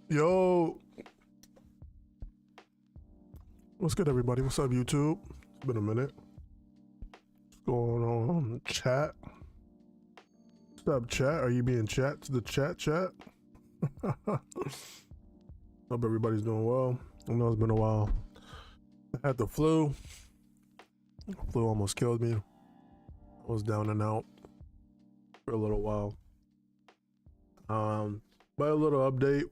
Yo, what's good, everybody? What's up, YouTube? It's been a minute. What's going on, chat? What's up, chat? Are you being chat to the chat? Hope everybody's doing well. I know it's been a while. I had the flu. The flu almost killed me. I was down and out for a little while. But a little update.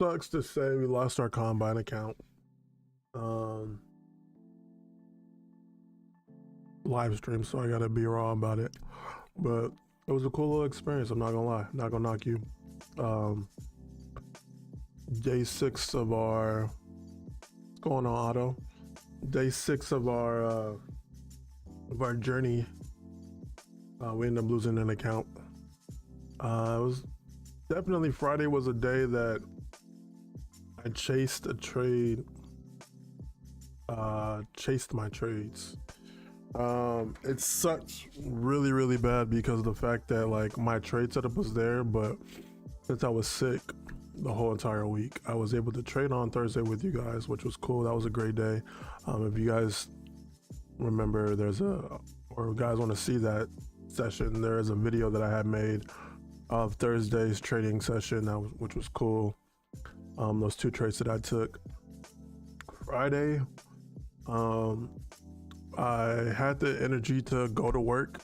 Sucks to say we lost our Combine account. Live stream, so I gotta be raw about it. But it was a cool little experience, I'm not gonna lie. Not gonna knock you. Day 6 of our what's going on, Otto? Day 6 of our journey. We ended up losing an account. It was definitely Friday was a day that I chased a trade, chased my trades. It sucked really bad because of the fact that like my trade setup was there, but since I was sick the whole entire week, I was able to trade on Thursday with you guys, which was cool. That was a great day. If you guys remember, or guys want to see that session, there is a video that I had made of Thursday's trading session, which was cool. Those 2 trades that I took. Friday, I had the energy to go to work,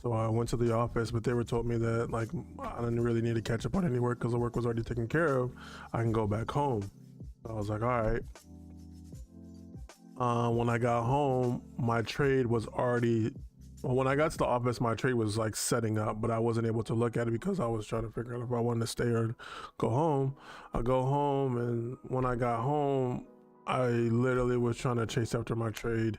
so I went to the office, but they were told me that like I didn't really need to catch up on any work because the work was already taken care of. I can go back home. So I was like, all right. When I got home, my trade was already. Well, when I got to the office, my trade was like setting up, but I wasn't able to look at it because I was trying to figure out if I wanted to stay or go home. I go home, and when I got home, I literally was trying to chase after my trade,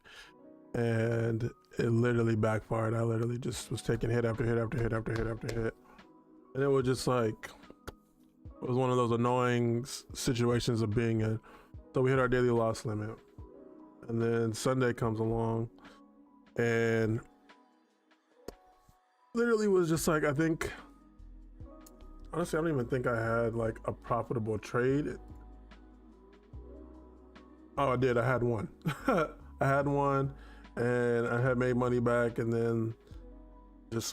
and it literally backfired. I literally just was taking hit after hit after hit after hit after hit, and it was just like it was one of those annoying situations of being in. So we hit our daily loss limit, and then Sunday comes along, and literally was just like, I think honestly I don't even think I had like a profitable trade. Oh, I did. I had one. I had one, and I had made money back, and then just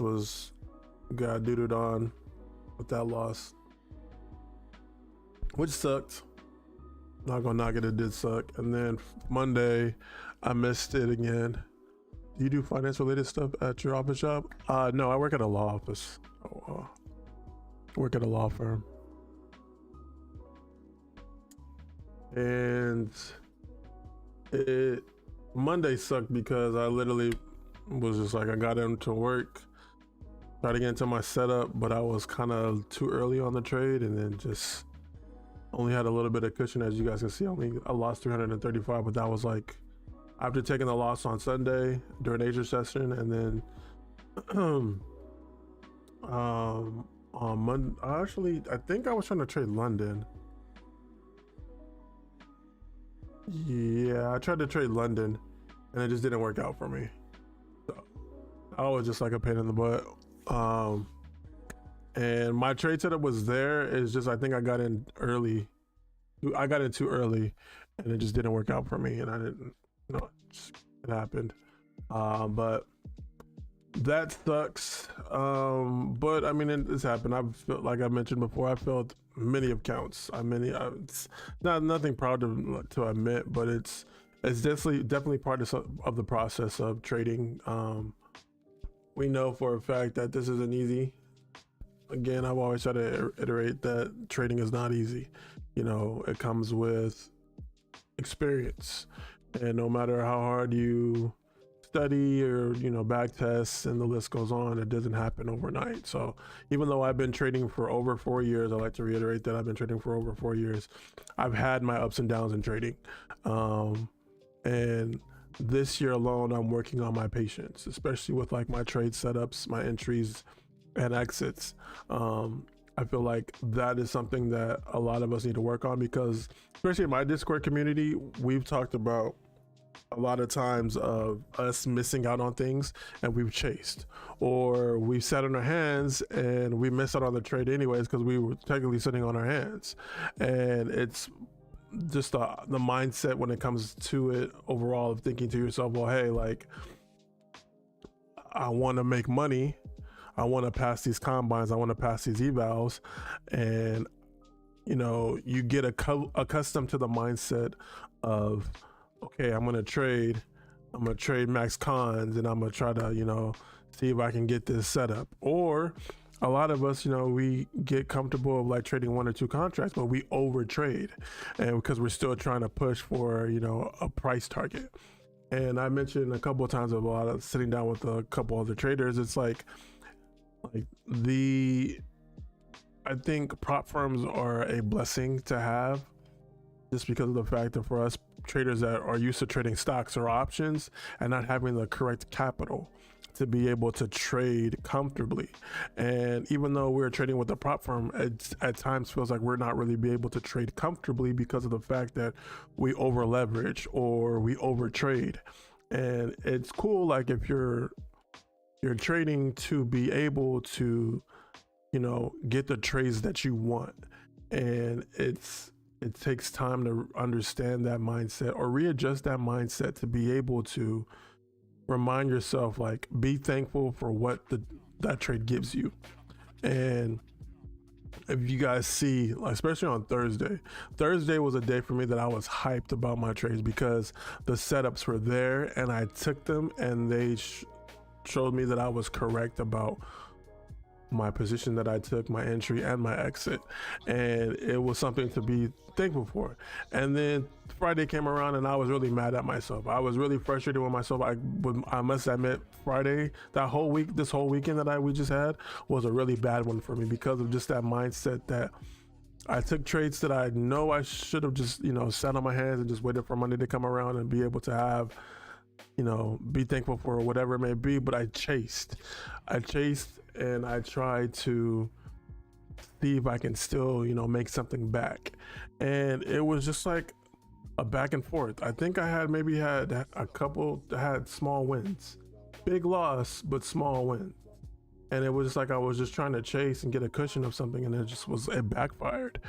got dooted on with that loss, which sucked. Not gonna knock it, it did suck. And then Monday I missed it again. Do you do finance related stuff at your office job? No, I work at a law office. Work at a law firm. And Monday sucked because I literally was just like, I got into work, tried to get into my setup, but I was kind of too early on the trade, and then just only had a little bit of cushion. As you guys can see, I lost 335, but that was like after taking the loss on Sunday during Asia session, and then on Monday, I think I was trying to trade London. Yeah, I tried to trade London, and it just didn't work out for me. So I was just like a pain in the butt. And my trade setup was there. It's just I think I got in early. I got in too early, and it just didn't work out for me. And I didn't, it happened. But that sucks. But I mean, it's happened. I've felt, like I mentioned before, I filled many accounts. It's not nothing proud to admit, but it's definitely part of the process of trading. We know for a fact that this isn't easy. Again, I've always tried to iterate that trading is not easy. It comes with experience, and no matter how hard you study or back tests and the list goes on, it doesn't happen overnight. So even though I've been trading for over 4 years, I like to reiterate that I've been trading for over 4 years, I've had my ups and downs in trading. And this year alone, I'm working on my patience, especially with like my trade setups, my entries and exits. I feel like that is something that a lot of us need to work on, because especially in my Discord community, we've talked about a lot of times of us missing out on things and we've chased, or we sat on our hands and we missed out on the trade anyways because we were technically sitting on our hands. And it's just the mindset when it comes to it overall of thinking to yourself, well, hey, like, I want to make money, I want to pass these combines, I want to pass these evals. And you get accustomed to the mindset of, okay, I'm gonna trade max cons, and I'm gonna try to see if I can get this set up. Or a lot of us, we get comfortable of like trading 1 or 2 contracts, but we over trade, and because we're still trying to push for a price target. And I mentioned a couple of times of a lot of sitting down with a couple other traders. It's like I think prop firms are a blessing to have, just because of the fact that for us traders that are used to trading stocks or options and not having the correct capital to be able to trade comfortably. And even though we're trading with a prop firm, it at times feels like we're not really be able to trade comfortably because of the fact that we over leverage or we over trade. And it's cool, like if you're trading to be able to get the trades that you want. And it takes time to understand that mindset or readjust that mindset to be able to remind yourself, like, be thankful for what that trade gives you. And if you guys see, especially on Thursday was a day for me that I was hyped about my trades because the setups were there and I took them, and they showed me that I was correct about my position that I took, my entry and my exit. And it was something to be thankful for. And then Friday came around and I was really mad at myself. I was really frustrated with myself. I must admit, Friday, this whole weekend that we just had was a really bad one for me because of just that mindset that I took trades that I know I should have just sat on my hands and just waited for money to come around and be able to have be thankful for whatever it may be. But I chased and I tried to see if I can still make something back. And it was just like a back and forth. I think I had a couple that had small wins, big loss but small win. And it was just like I was just trying to chase and get a cushion of something, and it backfired.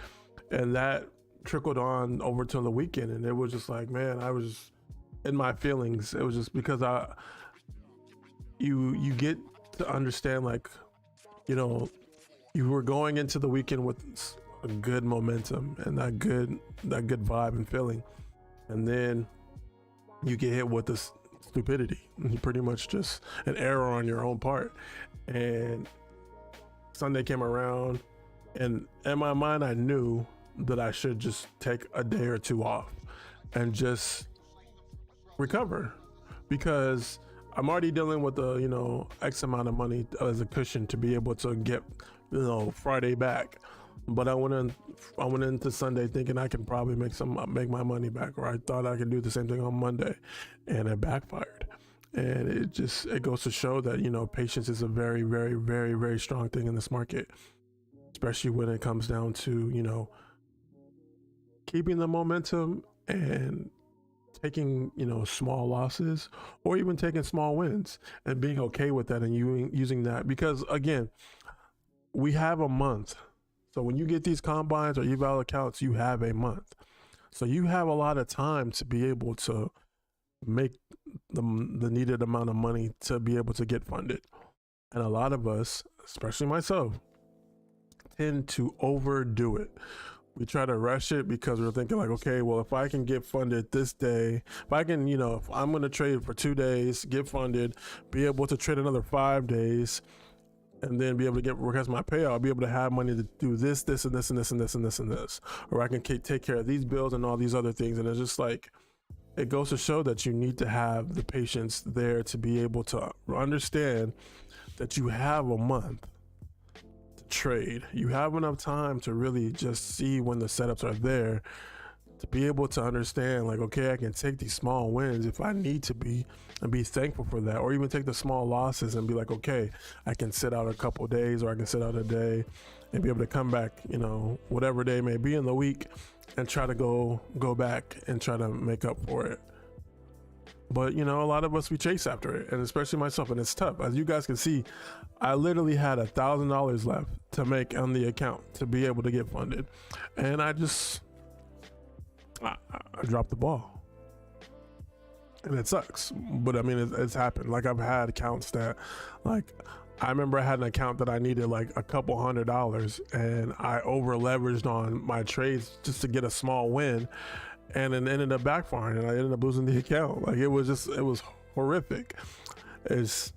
And that trickled on over to the weekend, and it was just like, man, I was in my feelings. It was just because you get to understand, like, you were going into the weekend with a good momentum and that good vibe and feeling, and then you get hit with this stupidity, pretty much just an error on your own part. And Sunday came around, and in my mind I knew that I should just take a day or two off and just recover, because I'm already dealing with X amount of money as a cushion to be able to get Friday back. But I went into Sunday thinking I can probably make my money back, or I thought I could do the same thing on Monday, and it backfired. And it goes to show that patience is a very, very, very, very strong thing in this market, especially when it comes down to keeping the momentum and taking small losses, or even taking small wins and being okay with that, and using that, because again, we have a month. So when you get these combines or eval accounts, you have a month, so you have a lot of time to be able to make the needed amount of money to be able to get funded. And a lot of us, especially myself, tend to overdo it. We try to rush it because we're thinking like, okay, well, if I can get funded this day, if I can, if I'm going to trade for 2 days, get funded, be able to trade another 5 days, and then be able to get request my payout, I'll be able to have money to do this, this, and this, and this, and this, and this, and this, or I can take care of these bills and all these other things. And it's just like, it goes to show that you need to have the patience there to be able to understand that you have a month trade. You have enough time to really just see when the setups are there, to be able to understand, like, okay, I can take these small wins if I need to be, and be thankful for that, or even take the small losses and be like, okay, I can sit out a couple of days, or I can sit out a day and be able to come back, whatever day may be in the week, and try to go back and try to make up for it. But you know, a lot of us, we chase after it, and especially myself, and it's tough. As you guys can see, I literally had $1,000 left to make on the account to be able to get funded, and I dropped the ball, and it sucks. But I mean, it's happened. Like, I've had accounts that, like, I remember I had an account that I needed like a couple $100s, and I over leveraged on my trades just to get a small win, and it ended up backfiring, and I ended up losing the account. Like, it was horrific. It's,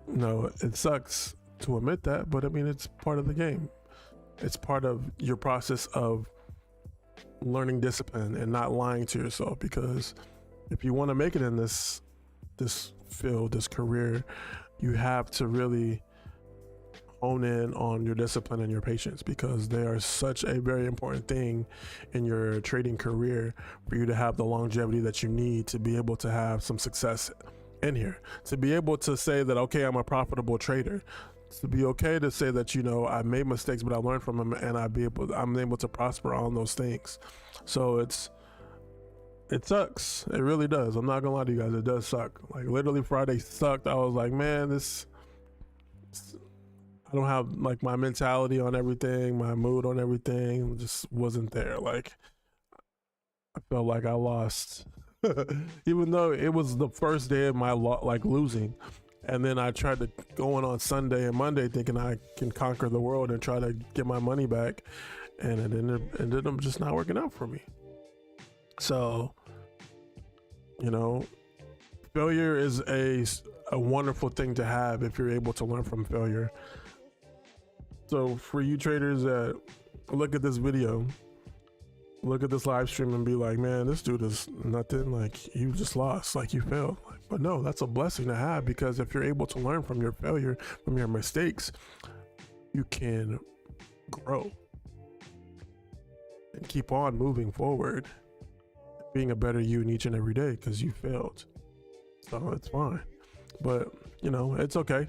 you know, it sucks to admit that, but I mean, it's part of the game. It's part of your process of learning discipline and not lying to yourself, because if you want to make it in this field, this career, you have to really hone in on your discipline and your patience, because they are such a very important thing in your trading career for you to have the longevity that you need to be able to have some success in here, to be able to say that, okay, I'm a profitable trader, to be okay to say that, you know, I made mistakes but I learned from them, and I'm able to prosper on those things. So it sucks. It really does. I'm not gonna lie to you guys, it does suck. Like, literally Friday sucked. I was like, man, I don't have like my mentality on everything, my mood on everything just wasn't there. Like, I felt like I lost, even though it was the first day of my like losing. And then I tried to go on Sunday and Monday thinking I can conquer the world and try to get my money back, and it ended up just not working out for me. So, you know, failure is a wonderful thing to have if you're able to learn from failure. So for you traders that look at this video, look at this live stream and be like, man, this dude is nothing, like, you just lost, like, you failed. But no, that's a blessing to have, because if you're able to learn from your failure, from your mistakes, you can grow and keep on moving forward, being a better you in each and every day, because you failed. So it's fine. But, you know, it's okay.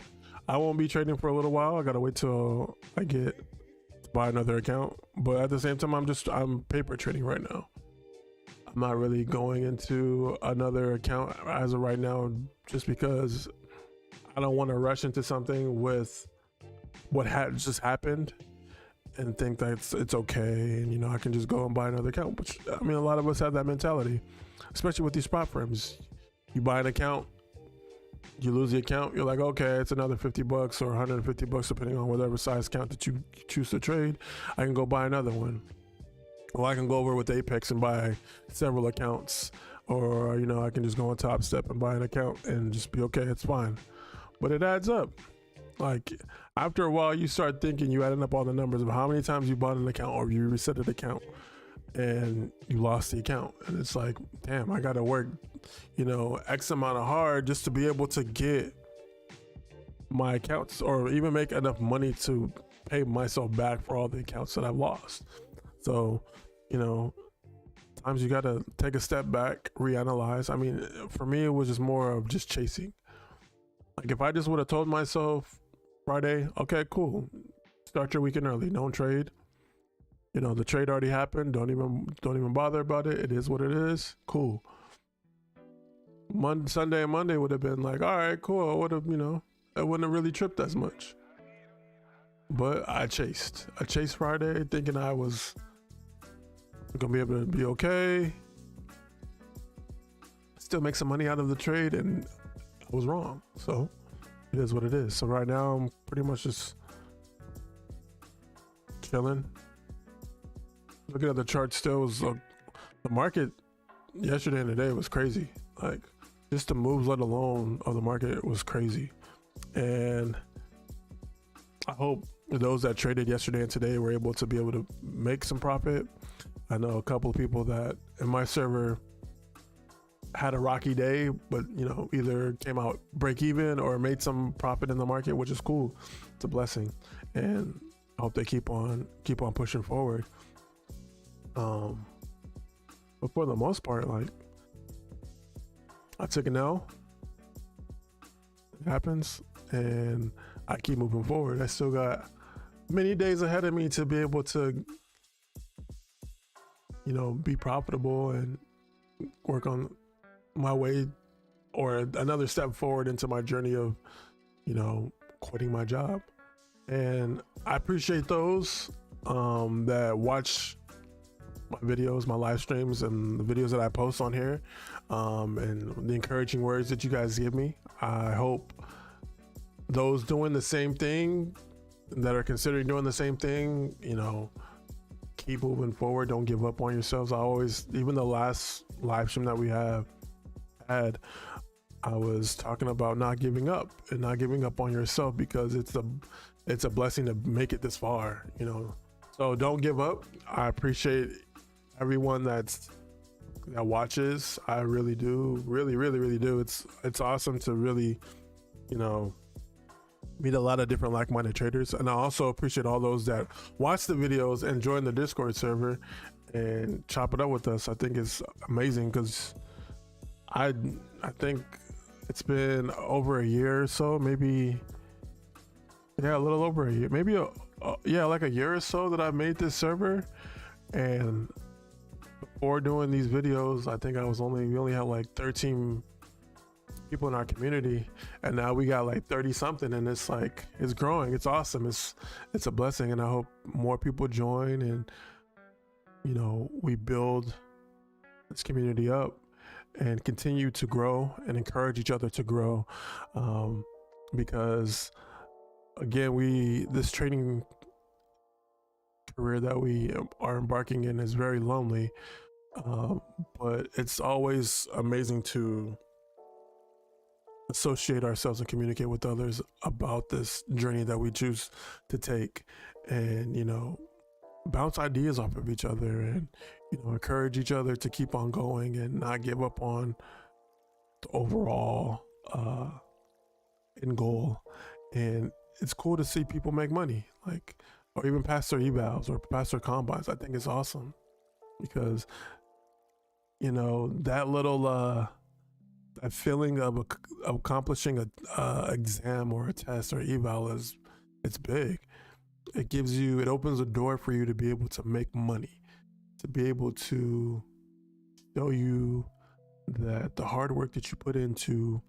I won't be trading for a little while. I gotta wait till I get to buy another account. But at the same time, I'm paper trading right now. I'm not really going into another account as of right now, just because I don't want to rush into something with what had just happened and think that it's okay, and, you know, I can just go and buy another account. Which, I mean, a lot of us have that mentality, especially with these prop firms. You buy an account, you lose the account, you're like, okay, it's another $50 or $150, depending on whatever size account that you choose to trade. I can go buy another one. Or I can go over with Apex and buy several accounts, or, you know, I can just go on Top Step and buy an account and just be okay, it's fine. But it adds up. Like, after a while, you start thinking, you adding up all the numbers of how many times you bought an account or you reset an account and you lost the account, and it's like, damn, I gotta work, you know, X amount of hard just to be able to get my accounts, or even make enough money to pay myself back for all the accounts that I've lost. So, you know, times you gotta take a step back, reanalyze. I mean, for me, it was just more of just chasing. Like, if I just would have told myself Friday, okay, cool, start your weekend early, don't trade. You know, the trade already happened. Don't even bother about it. It is what it is. Cool. Sunday and Monday would have been like, all right, cool. I would have, you know, I wouldn't have really tripped as much. But I chased Friday thinking I was gonna be able to be okay, still make some money out of the trade, and I was wrong. So it is what it is. So right now I'm pretty much just chilling. Looking at the chart still, was the market yesterday and today was crazy. Like, just the moves, let alone of the market, was crazy. And I hope those that traded yesterday and today were able to make some profit. I know a couple of people that in my server had a rocky day, but, you know, either came out break even or made some profit in the market, which is cool. It's a blessing, and I hope they keep on pushing forward. But for the most part, like, I took an L. It happens, and I keep moving forward. I still got many days ahead of me to be able to, you know, be profitable and work on my way or another step forward into my journey of, you know, quitting my job. And I appreciate those that watch my videos, my live streams, and the videos that I post on here, and the encouraging words that you guys give me. I hope those doing the same thing, that are considering doing the same thing, you know, keep moving forward. Don't give up on yourselves. I always, even the last live stream that we had, I was talking about not giving up and not giving up on yourself, because it's a blessing to make it this far, you know. So don't give up. I appreciate everyone that watches. I really do, really do. It's awesome to really, you know, meet a lot of different like-minded traders. And I also appreciate all those that watch the videos and join the Discord server and chop it up with us. I think it's amazing, because I think it's been over a year or so, maybe, yeah, a little over a year, maybe yeah, like a year or so that I made this server. And before doing these videos, I think we only had like 13 people in our community, and now we got like 30 something, and it's like, it's growing. It's awesome. It's a blessing, and I hope more people join, and, you know, we build this community up and continue to grow and encourage each other to grow, because again, this trading career that we are embarking in is very lonely, but it's always amazing to associate ourselves and communicate with others about this journey that we choose to take, and, you know, bounce ideas off of each other, and, you know, encourage each other to keep on going and not give up on the overall end goal. And it's cool to see people make money, like, or even pass their evals or pass their combines. I think it's awesome, because, you know, that little that feeling of accomplishing a exam or a test or eval it's big. It opens a door for you to be able to make money, to be able to show you that the hard work that you put into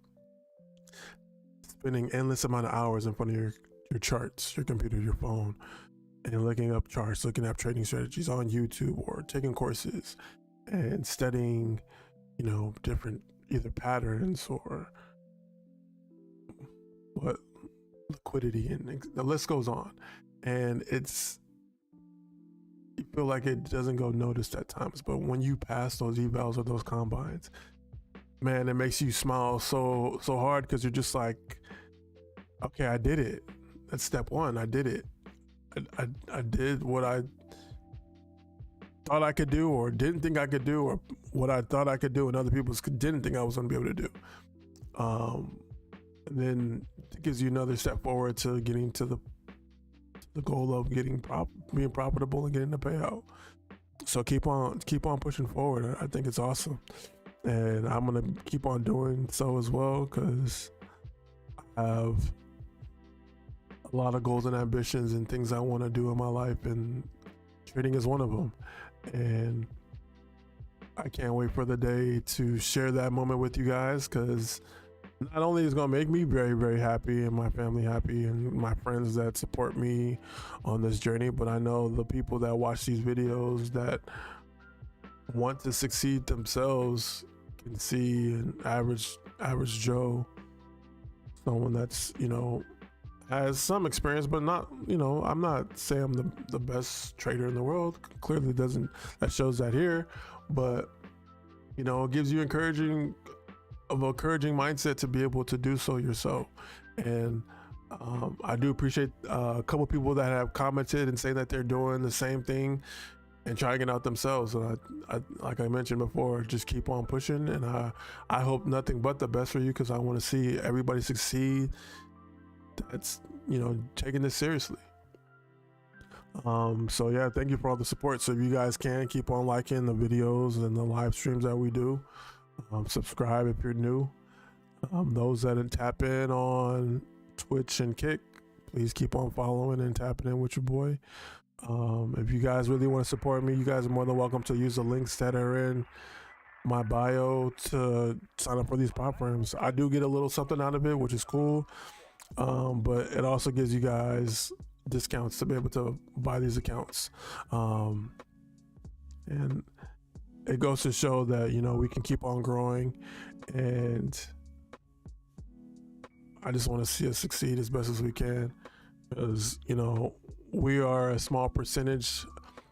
spending endless amount of hours in front of your charts, your computer, your phone, and looking up charts, looking up trading strategies on YouTube, or taking courses and studying, you know, different either patterns or what liquidity, and the list goes on. And you feel like it doesn't go noticed at times, but when you pass those evals or those combines, man, it makes you smile so hard, because you're just like, okay, I did it. That's step one. I did it. I did what I thought I could do, or didn't think I could do, or what I thought I could do and other people didn't think I was going to be able to do. And then it gives you another step forward to getting to the goal of being profitable and getting the payout. So keep on pushing forward. I think it's awesome, and I'm gonna keep on doing so as well, because I have a lot of goals and ambitions and things I want to do in my life, and trading is one of them. And I can't wait for the day to share that moment with you guys, because not only is it going to make me very, very happy, and my family happy, and my friends that support me on this journey, but I know the people that watch these videos that want to succeed themselves can see an average Joe, someone that's, you know, has some experience, but not, you know, I'm not saying I'm the best trader in the world. Clearly that shows that here, but, you know, it gives you encouraging mindset to be able to do so yourself. And I do appreciate a couple people that have commented and saying that they're doing the same thing and trying it out themselves. And I like I mentioned before, just keep on pushing, and I hope nothing but the best for you, because I want to see everybody succeed that's, you know, taking this seriously. So yeah, thank you for all the support. So if you guys can keep on liking the videos and the live streams that we do, subscribe if you're new. Those that tap in on Twitch and Kick, please keep on following and tapping in with your boy. If you guys really want to support me, you guys are more than welcome to use the links that are in my bio to sign up for these platforms. I do get a little something out of it, which is cool. But it also gives you guys discounts to be able to buy these accounts. And it goes to show that, you know, we can keep on growing, and I just want to see us succeed as best as we can, because, you know, we are a small percentage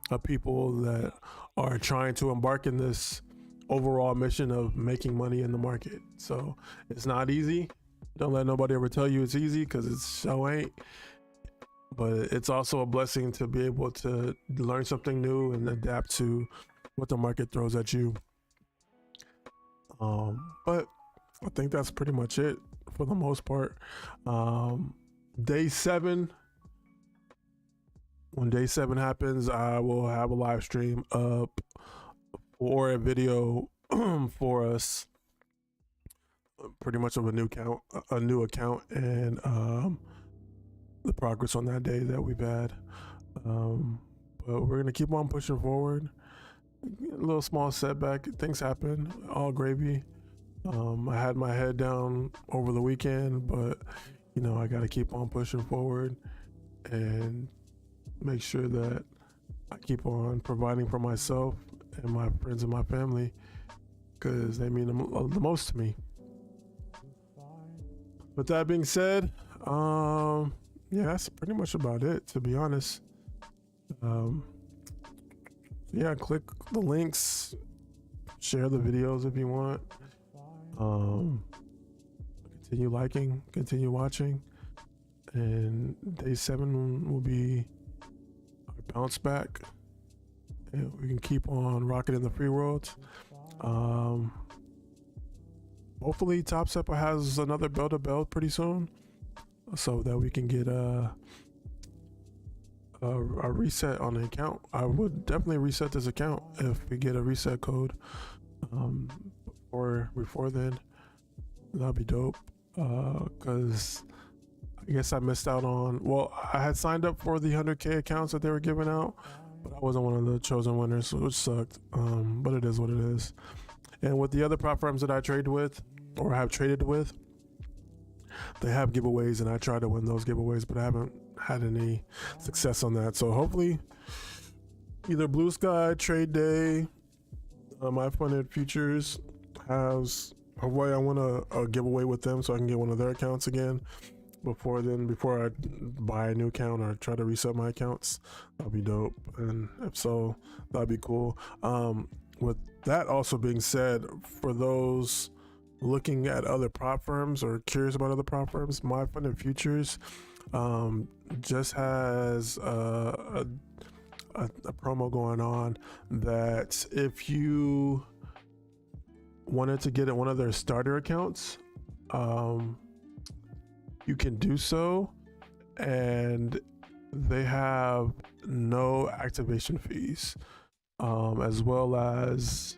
of people that are trying to embark in this overall mission of making money in the market. So it's not easy. Don't let nobody ever tell you it's easy, because it so ain't. But it's also a blessing to be able to learn something new and adapt to what the market throws at you. But I think that's pretty much it for the most part. Day 7, when day 7 happens, I will have a live stream up or a video for us, pretty much of a new account, and the progress on that day that we've had. But we're gonna keep on pushing forward. A little small setback, things happen, all gravy. I had my head down over the weekend, but you know, I got to keep on pushing forward and make sure that I keep on providing for myself and my friends and my family, because they mean the most to me. With that being said, yeah, that's pretty much about it, to be honest. Yeah, click the links, share the videos if you want. Continue liking, continue watching, and day 7 will be our bounce back, and we can keep on rocking in the free world. Hopefully Top Step has another bell to bell pretty soon, so that we can get a reset on the account. I would definitely reset this account if we get a reset code before then. That'd be dope, because I guess I missed out on, well, I had signed up for the 100K accounts that they were giving out, but I wasn't one of the chosen winners, which sucked. But it is what it is. And with the other platforms that I trade with or have traded with, they have giveaways, and I try to win those giveaways, but I haven't had any success on that. So hopefully either Blue Sky, Trade Day, My Funded Futures has a way I want to giveaway with them, so I can get one of their accounts again before I buy a new account or try to reset my accounts. That'll be dope, and if so, that'd be cool. With that also being said, for those looking at other prop firms or curious about other prop firms, My Funded Futures just has a promo going on that if you wanted to get one of their starter accounts, you can do so, and they have no activation fees, as well as,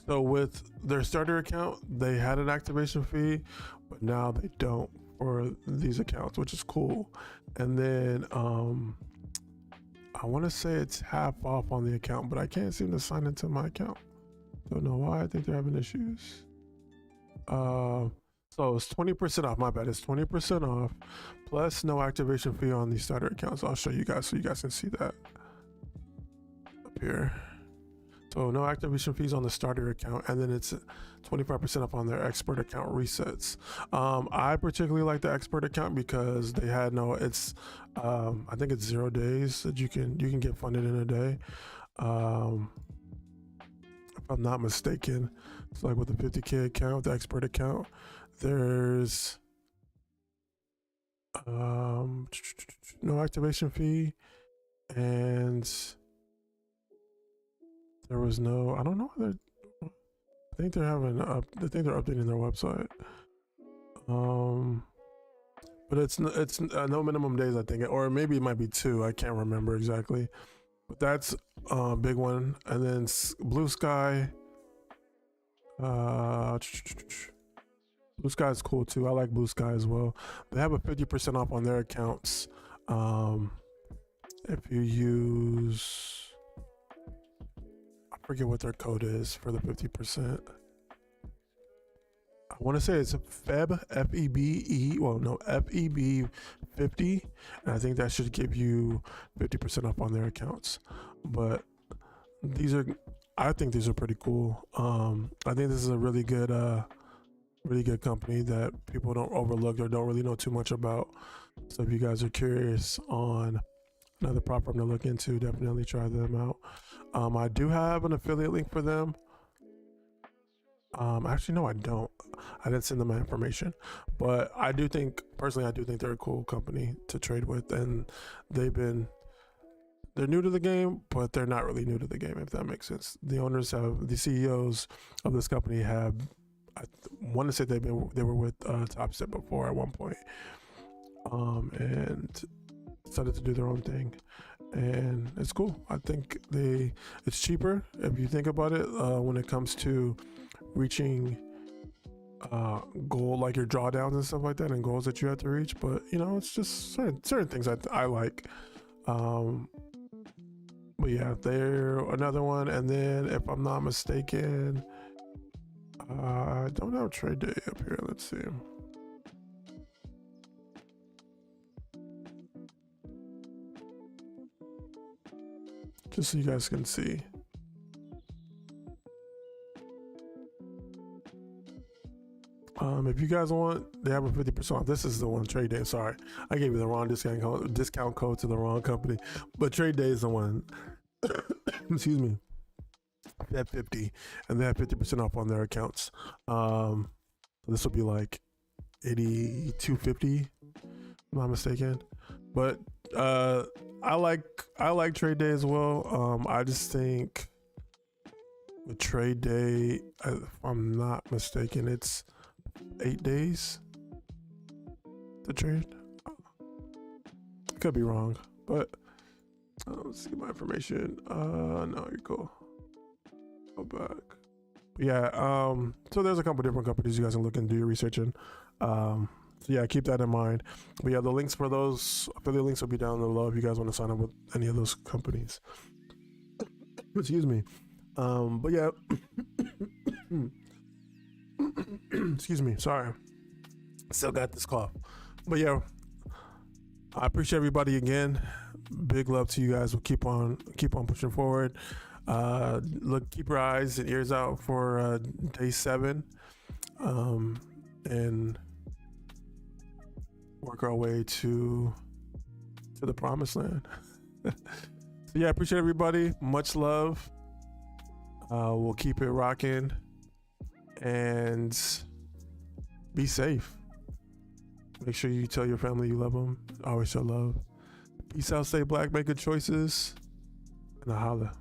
so with their starter account they had an activation fee, but now they don't for these accounts, which is cool. And then I want to say it's half off on the account, but I can't seem to sign into my account. Don't know why. I think they're having issues. So it's 20% off. My bad. It's 20% off plus no activation fee on the starter accounts. I'll show you guys so you guys can see that up here. So no activation fees on the starter account, and then it's 25% off on their expert account resets. I particularly like the expert account because they had no, it's I think it's 0 days that you can get funded in a day. If I'm not mistaken, it's like with the 50K account, the expert account, there's no activation fee, and there was no, I don't know, I think they're having I think they're updating their website. But it's no minimum days, I think, or maybe it might be 2. I can't remember exactly. But that's a big one. And then Blue Sky. Blue Sky is cool too. I like Blue Sky as well. They have a 50% off on their accounts. If you use, I forget what their code is for the 50%. I want to say it's FEB, FEBE, well, no, FEB 50. And I think that should give you 50% off on their accounts. But I think these are pretty cool. I think this is a really good company that people don't overlook or don't really know too much about. So if you guys are curious on another platform to look into, definitely try them out. I do have an affiliate link for them. Actually, no, I don't. I didn't send them my information, but I do think they're a cool company to trade with, and they're new to the game, but they're not really new to the game, if that makes sense. The CEOs of this company I want to say they were with Topstep before at one point, and decided to do their own thing, and it's cool. I think it's cheaper if you think about it when it comes to reaching goal, like your drawdowns and stuff like that, and goals that you have to reach. But it's just certain things I like. But yeah, they're another one. And then if I'm not mistaken, I don't have trade day up here. Let's see. Just so you guys can see. If you guys want, they have a 50% off. This is the one, Trade Day. Sorry, I gave you the wrong discount code to the wrong company, but Trade Day is the one. Excuse me. They have 50, and they have 50% off on their accounts. This will be like 82.50, if I'm not mistaken. But I like Trade Day as well. I just think with Trade Day, if I'm not mistaken, it's 8 days to trade. Could be wrong, but let's get my information. No, you're cool. Go back. Yeah. So there's a couple different companies you guys can look and do your research in. So yeah, keep that in mind. But yeah, the links for those affiliate links will be down below if you guys want to sign up with any of those companies. Excuse me. But yeah. Excuse me, sorry, still got this cough. But yeah, I appreciate everybody again. Big love to you guys. We'll keep on pushing forward. Keep your eyes and ears out for day 7, and work our way to the promised land. So yeah, I appreciate everybody. Much love. We'll keep it rocking. And be safe. Make sure you tell your family you love them. Always show love. Peace out, stay black, make good choices, and a holla.